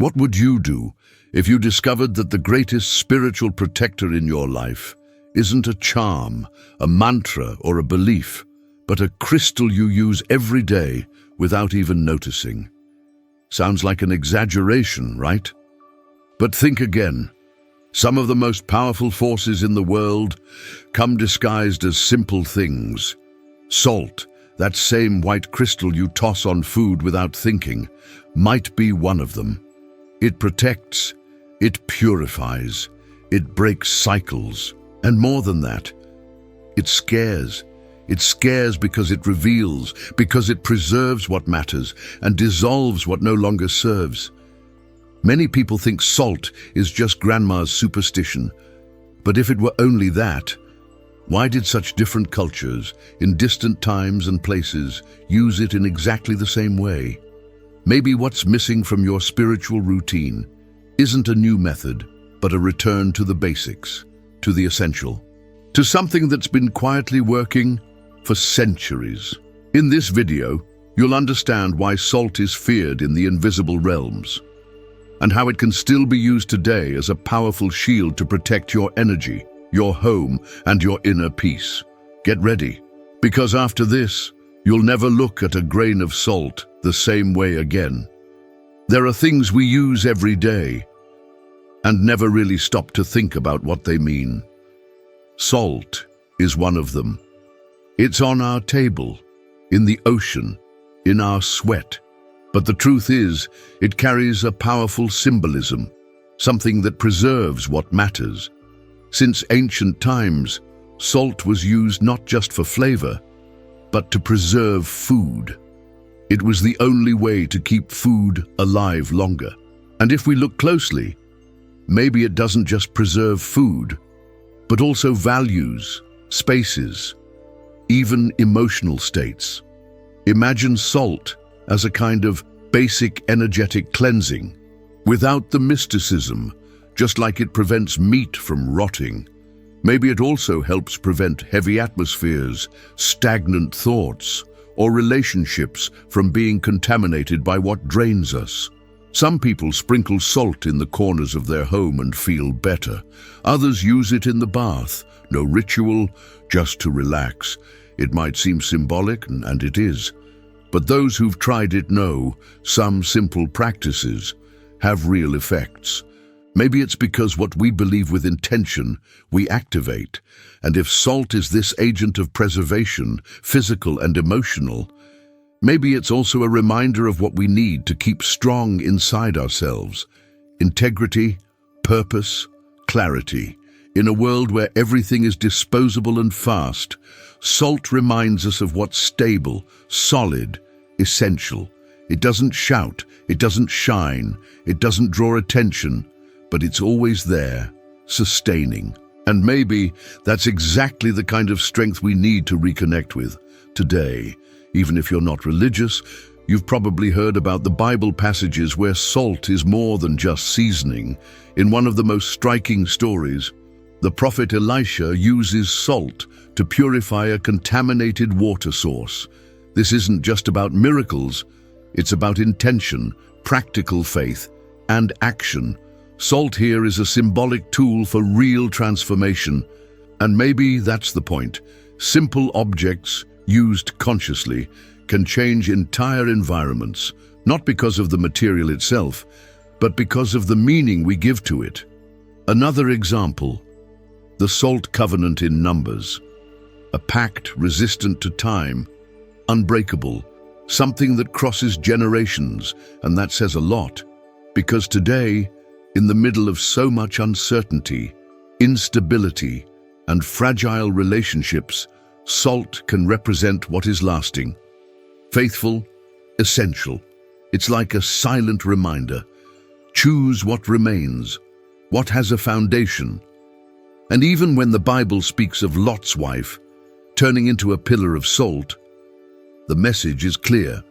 What would you do if you discovered that the greatest spiritual protector in your life isn't a charm, a mantra, or a belief, but a crystal you use every day without even noticing? Sounds like an exaggeration, right? But think again. Some of the most powerful forces in the world come disguised as simple things. Salt, that same white crystal you toss on food without thinking, might be one of them. It protects, it purifies, it breaks cycles, and more than that, it scares. It scares because it reveals, because it preserves what matters and dissolves what no longer serves. Many people think salt is just grandma's superstition, but if it were only that, why did such different cultures, in distant times and places, use it in exactly the same way? Maybe what's missing from your spiritual routine isn't a new method, but a return to the basics, to the essential, to something that's been quietly working for centuries. In this video, you'll understand why salt is feared in the invisible realms, and how it can still be used today as a powerful shield to protect your energy, your home, and your inner peace. Get ready, because after this, you'll never look at a grain of salt the same way again. There are things we use every day and never really stop to think about what they mean. Salt is one of them. It's on our table, in the ocean, in our sweat. But the truth is, it carries a powerful symbolism, something that preserves what matters. Since ancient times, salt was used not just for flavor, but to preserve food. It was the only way to keep food alive longer. And if we look closely, maybe it doesn't just preserve food, but also values, spaces, even emotional states. Imagine salt as a kind of basic energetic cleansing, without the mysticism, just like it prevents meat from rotting. Maybe it also helps prevent heavy atmospheres, stagnant thoughts, or relationships from being contaminated by what drains us. Some people sprinkle salt in the corners of their home and feel better. Others use it in the bath. No ritual, just to relax. It might seem symbolic, and it is. But those who've tried it know some simple practices have real effects. Maybe it's because what we believe with intention, we activate. And if salt is this agent of preservation, physical and emotional, maybe it's also a reminder of what we need to keep strong inside ourselves. Integrity, purpose, clarity. In a world where everything is disposable and fast, salt reminds us of what's stable, solid, essential. It doesn't shout, it doesn't shine, it doesn't draw attention, but it's always there, sustaining. And maybe that's exactly the kind of strength we need to reconnect with today. Even if you're not religious, you've probably heard about the Bible passages where salt is more than just seasoning. In one of the most striking stories, the prophet Elisha uses salt to purify a contaminated water source. This isn't just about miracles, it's about intention, practical faith, and action. Salt here is a symbolic tool for real transformation. And maybe that's the point. Simple objects, used consciously, can change entire environments, not because of the material itself, but because of the meaning we give to it. Another example, the salt covenant in Numbers. A pact resistant to time, unbreakable, something that crosses generations, and that says a lot, because today, in the middle of so much uncertainty, instability, and fragile relationships, salt can represent what is lasting. Faithful, essential. It's like a silent reminder. Choose what remains, what has a foundation. And even when the Bible speaks of Lot's wife turning into a pillar of salt, the message is clear.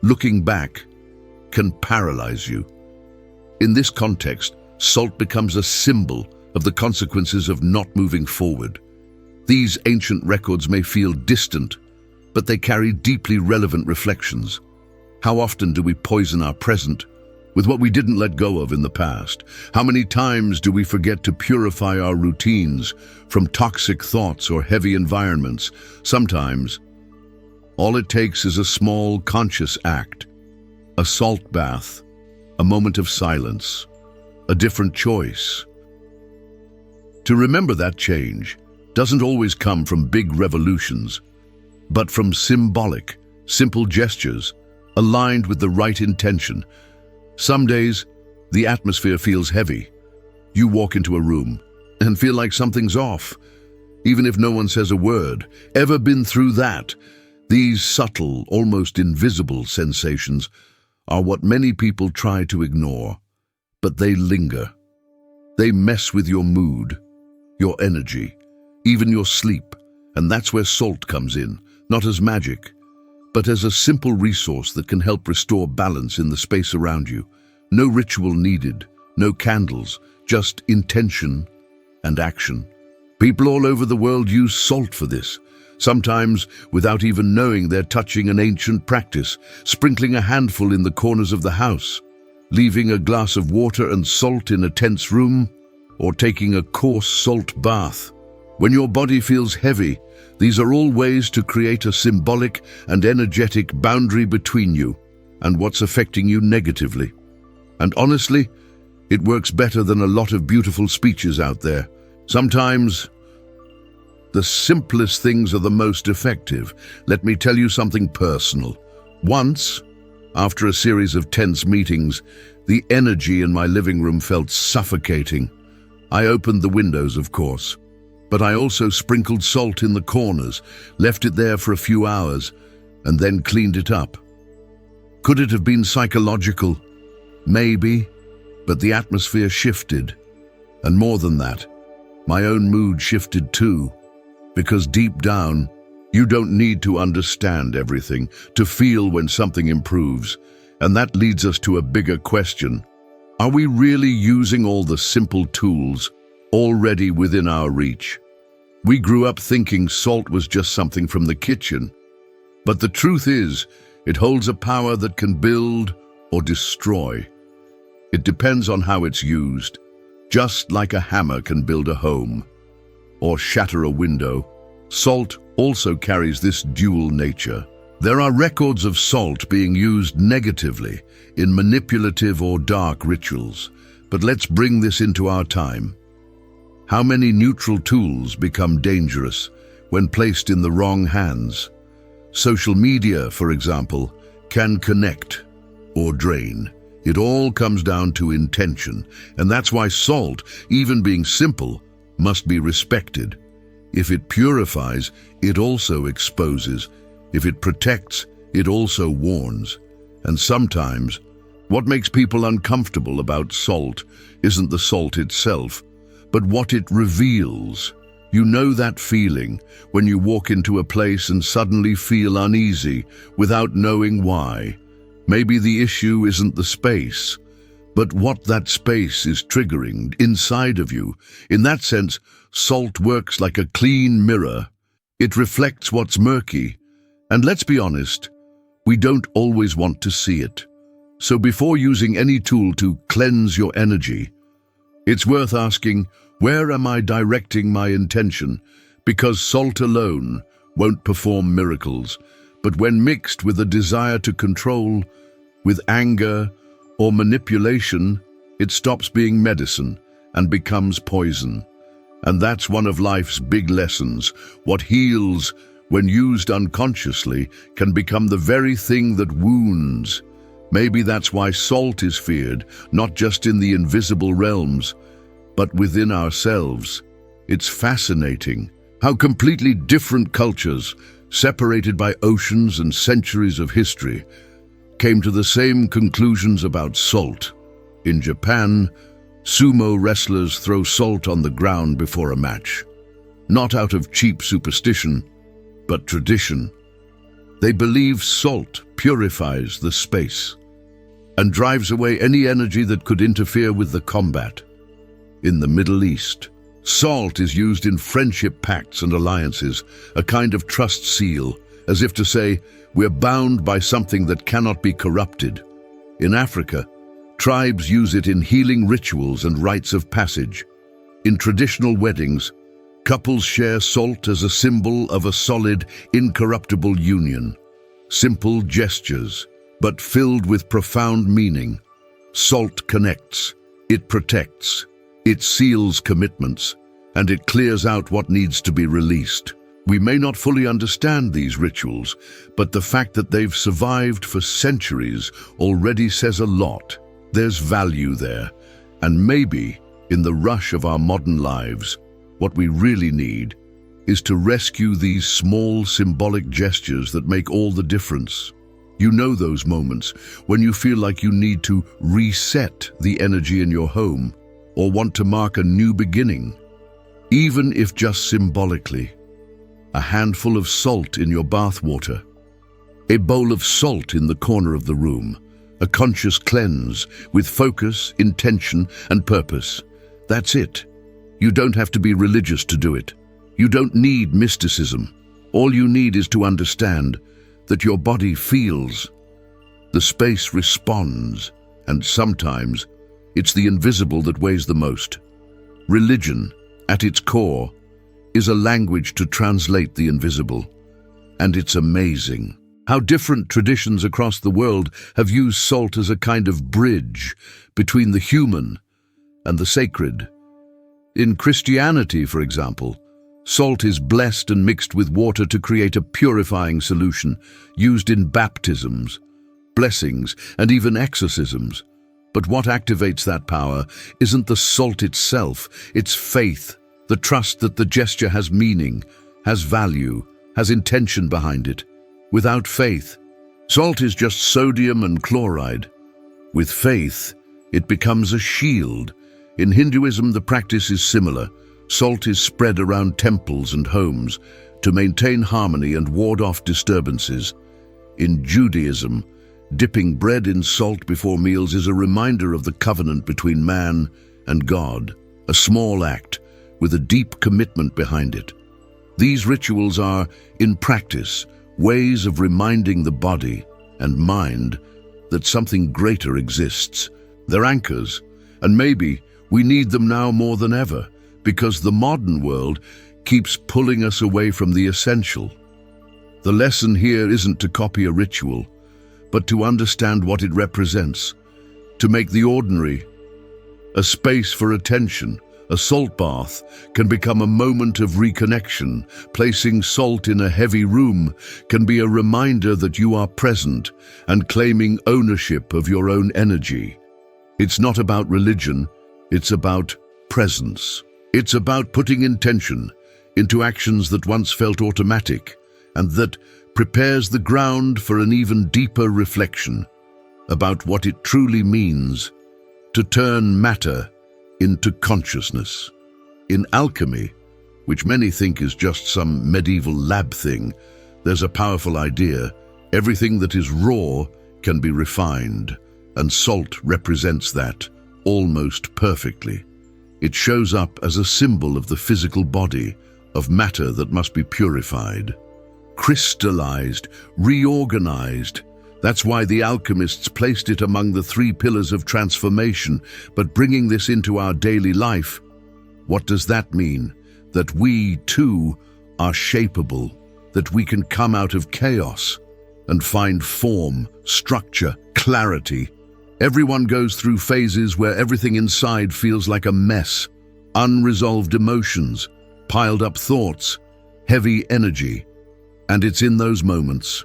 Looking back can paralyze you. In this context, salt becomes a symbol of the consequences of not moving forward. These ancient records may feel distant, but they carry deeply relevant reflections. How often do we poison our present with what we didn't let go of in the past? How many times do we forget to purify our routines from toxic thoughts or heavy environments? Sometimes, all it takes is a small, conscious act, a salt bath, a moment of silence, a different choice. To remember that change doesn't always come from big revolutions, but from simple gestures aligned with the right intention. Some days, the atmosphere feels heavy. You walk into a room and feel like something's off, even if no one says a word. Ever been through that? These subtle, almost invisible sensations are what many people try to ignore, but they linger. They mess with your mood, your energy, even your sleep, and that's where salt comes in, not as magic, but as a simple resource that can help restore balance in the space around you. No ritual needed, no candles, just intention and action. People all over the world use salt for this, sometimes without even knowing they're touching an ancient practice, sprinkling a handful in the corners of the house, leaving a glass of water and salt in a tense room, or taking a coarse salt bath. When your body feels heavy, these are all ways to create a symbolic and energetic boundary between you and what's affecting you negatively. And honestly, it works better than a lot of beautiful speeches out there. Sometimes, the simplest things are the most effective. Let me tell you something personal. Once, after a series of tense meetings, the energy in my living room felt suffocating. I opened the windows, of course, but I also sprinkled salt in the corners, left it there for a few hours, and then cleaned it up. Could it have been psychological? Maybe, but the atmosphere shifted. And more than that, my own mood shifted too. Because deep down, you don't need to understand everything to feel when something improves. And that leads us to a bigger question. Are we really using all the simple tools already within our reach? We grew up thinking salt was just something from the kitchen. But the truth is, it holds a power that can build or destroy. It depends on how it's used. Just like a hammer can build a home or shatter a window, salt also carries this dual nature. There are records of salt being used negatively in manipulative or dark rituals. But let's bring this into our time. How many neutral tools become dangerous when placed in the wrong hands? Social media, for example, can connect or drain. It all comes down to intention, and that's why salt, even being simple, must be respected. If it purifies, it also exposes. If it protects, it also warns. And sometimes, what makes people uncomfortable about salt isn't the salt itself, but what it reveals. You know that feeling when you walk into a place and suddenly feel uneasy without knowing why. Maybe the issue isn't the space, but what that space is triggering inside of you. In that sense, salt works like a clean mirror. It reflects what's murky. And let's be honest, we don't always want to see it. So before using any tool to cleanse your energy, it's worth asking, where am I directing my intention? Because salt alone won't perform miracles, but when mixed with a desire to control, with anger or manipulation, it stops being medicine and becomes poison. And that's one of life's big lessons. What heals, when used unconsciously, can become the very thing that wounds. Maybe that's why salt is feared, not just in the invisible realms, but within ourselves. It's fascinating how completely different cultures, separated by oceans and centuries of history, came to the same conclusions about salt. In Japan, sumo wrestlers throw salt on the ground before a match, not out of cheap superstition, but tradition. They believe salt purifies the space and drives away any energy that could interfere with the combat. In the Middle East, salt is used in friendship pacts and alliances, a kind of trust seal, as if to say, we're bound by something that cannot be corrupted. In Africa, Tribes use it in healing rituals and rites of passage. In traditional weddings, couples share salt as a symbol of a solid, incorruptible union. Simple gestures, but filled with profound meaning. Salt connects, it protects, it seals commitments, and it clears out what needs to be released. We may not fully understand these rituals, but the fact that they've survived for centuries already says a lot. There's value there, and maybe, in the rush of our modern lives, what we really need is to rescue these small symbolic gestures that make all the difference. You know those moments when you feel like you need to reset the energy in your home or want to mark a new beginning, even if just symbolically. A handful of salt in your bathwater, a bowl of salt in the corner of the room, a conscious cleanse with focus, intention, and purpose. That's it. You don't have to be religious to do it. You don't need mysticism. All you need is to understand that your body feels, the space responds, and sometimes it's the invisible that weighs the most. Religion, at its core, is a language to translate the invisible. And it's amazing how different traditions across the world have used salt as a kind of bridge between the human and the sacred. In Christianity, for example, salt is blessed and mixed with water to create a purifying solution used in baptisms, blessings, and even exorcisms. But what activates that power isn't the salt itself, it's faith, the trust that the gesture has meaning, has value, has intention behind it. Without faith, salt is just sodium and chloride. With faith, it becomes a shield. In Hinduism, the practice is similar. Salt is spread around temples and homes to maintain harmony and ward off disturbances. In Judaism, dipping bread in salt before meals is a reminder of the covenant between man and God, a small act with a deep commitment behind it. These rituals are, in practice, ways of reminding the body and mind that something greater exists. They're anchors, and maybe we need them now more than ever, because the modern world keeps pulling us away from the essential. The lesson here isn't to copy a ritual, but to understand what it represents, to make the ordinary a space for attention. A salt bath can become a moment of reconnection. Placing salt in a heavy room can be a reminder that you are present and claiming ownership of your own energy. It's not about religion, it's about presence. It's about putting intention into actions that once felt automatic and that prepares the ground for an even deeper reflection about what it truly means to turn matter into consciousness. In alchemy, which many think is just some medieval lab thing, there's a powerful idea. Everything that is raw can be refined, and salt represents that almost perfectly. It shows up as a symbol of the physical body, of matter that must be purified, crystallized, reorganized. That's why the alchemists placed it among the 3 pillars of transformation. But bringing this into our daily life, what does that mean? That we, too, are shapeable, that we can come out of chaos and find form, structure, clarity. Everyone goes through phases where everything inside feels like a mess, unresolved emotions, piled up thoughts, heavy energy. And it's in those moments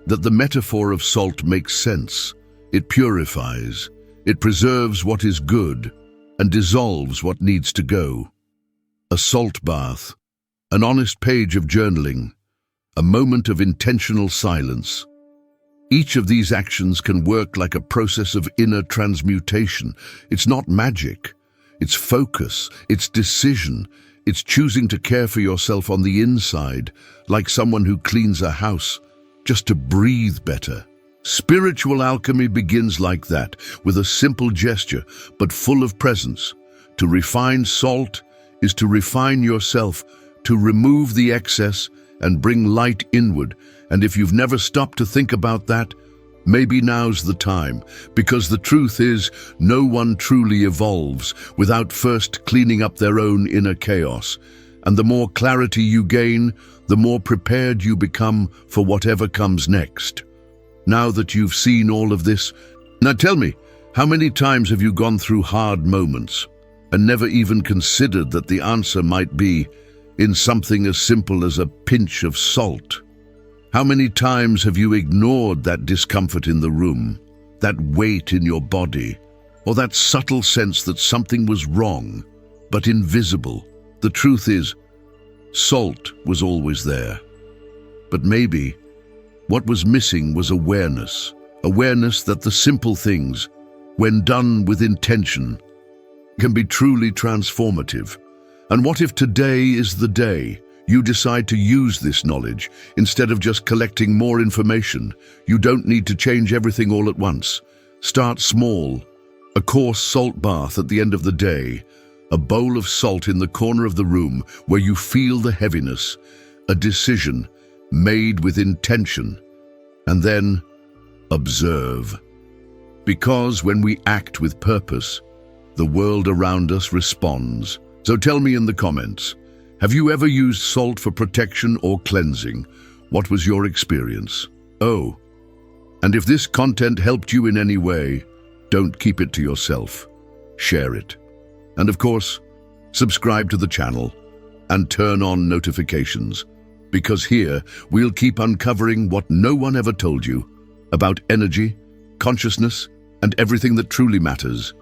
that the metaphor of salt makes sense. It purifies, it preserves what is good, and dissolves what needs to go. A salt bath, an honest page of journaling, a moment of intentional silence. Each of these actions can work like a process of inner transmutation. It's not magic, it's focus, it's decision, it's choosing to care for yourself on the inside, like someone who cleans a house, just to breathe better. Spiritual alchemy begins like that, with a simple gesture, but full of presence. To refine salt is to refine yourself, to remove the excess and bring light inward. And if you've never stopped to think about that, Maybe now's the time, because the truth is, no one truly evolves without first cleaning up their own inner chaos. And the more clarity you gain, the more prepared you become for whatever comes next. Now that you've seen all of this, now tell me, how many times have you gone through hard moments and never even considered that the answer might be in something as simple as a pinch of salt? How many times have you ignored that discomfort in the room, that weight in your body, or that subtle sense that something was wrong, but invisible? The truth is, salt was always there. But maybe what was missing was awareness. Awareness that the simple things, when done with intention, can be truly transformative. And what if today is the day you decide to use this knowledge instead of just collecting more information? You don't need to change everything all at once. Start small. A coarse salt bath at the end of the day, a bowl of salt in the corner of the room where you feel the heaviness, a decision made with intention, and then observe. Because when we act with purpose, the world around us responds. So tell me in the comments, have you ever used salt for protection or cleansing? What was your experience? Oh, and if this content helped you in any way, don't keep it to yourself. Share it. And of course, subscribe to the channel and turn on notifications, because here we'll keep uncovering what no one ever told you about energy, consciousness, and everything that truly matters.